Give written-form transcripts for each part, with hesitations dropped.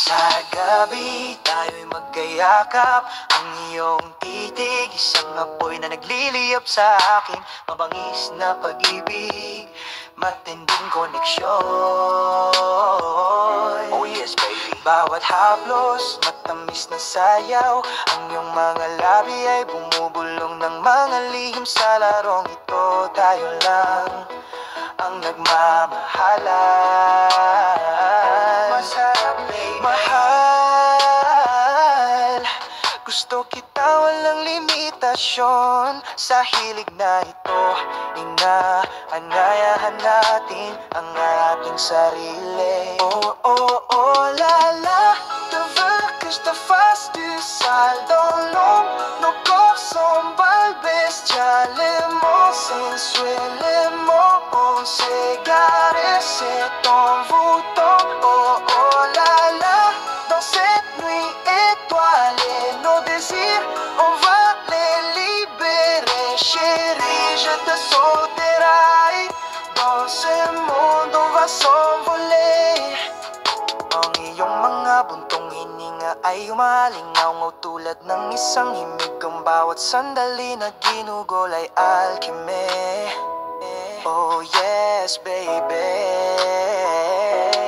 Sa gabi, tayo'y magkayakap. Ang iyong titig, isang apoy na nagliliyap sa akin. Mabangis na pag-ibig, matinding koneksyon. Oh yes baby. Bawat haplos, matamis na sayaw. Ang iyong mga labi ay bumubulong ng mga lihim. Sa larong ito, tayo lang ang nagmamahalan. Masarap baby. Mahal, gusto kita walang limitasyon. Sa hilig na ito, inaanyayahan natin ang ating sarili. Oh, oh, oh, la la, tu veux que je te fasse du sale dans l'ombre. Nos corps s'emballent bestialement, sensuellement. On s'est garé, c'est envoûtant. Oh, oh, la la, dans cette nuit étoilée, nos désirs, on va les libérer. Chérie, je te sauterai. Dans ce monde, on va s'envoler. Ang iyong mga buntong hininga ay umalingaw tulad ng isang himig. Ang bawat sandali na ginugol ay alkime. Oh yes baby.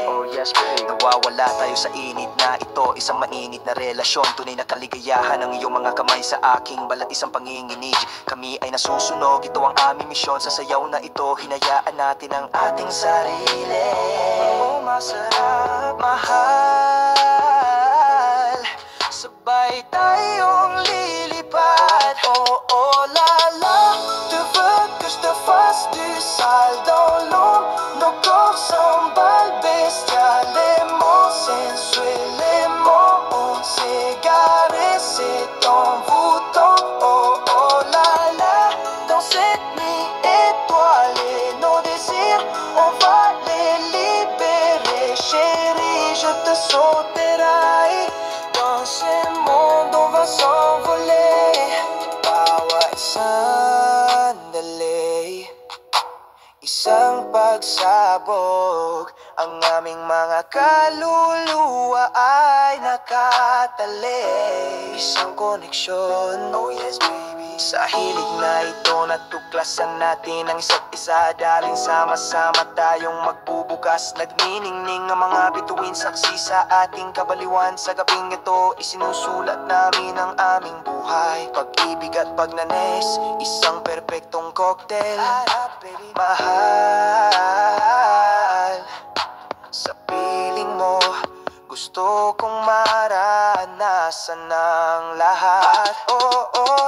Oh yes baby. Nawawala tayo sa init na ito, isang mainit na relasyon. Tunay na kaligayahan ang iyong mga kamay sa aking balat, isang panginginig. Kami ay nasusunog, ito ang aming misyon. Sa sayaw na ito, hinayaan natin ang ating sarili. Oh masarap, mahal, sabay tayong lilipad. Oh, oh, la la, tu veux que je te fasse du sale dans l'ombre. Nos corps s'emballent bestialement, sensuellement. On s'est garé, c'est envoûtant. Oh, oh, la la, dans cette nuit étoilée, nos désirs, on va les libérer. Chérie, je te sauterai. Dans ce monde, on va s'envoler. Bawat sandali, isang pagsabog. Ang aming mga kaluluwa ay nakatali. Isang koneksyon, oh yes baby. Sa hilig na ito, natuklasan natin ang isa't isa. Daling sama-sama tayong magbubukas. Nagniningning ang mga bituin, saksi sa ating kabaliwan. Sa gabing ito, isinusulat namin ang aming buhay. Pag-ibig at pagnanes, isang perpektong cocktail. Mahal, sa piling mo, gusto kong maranasan ang lahat. Oh, oh,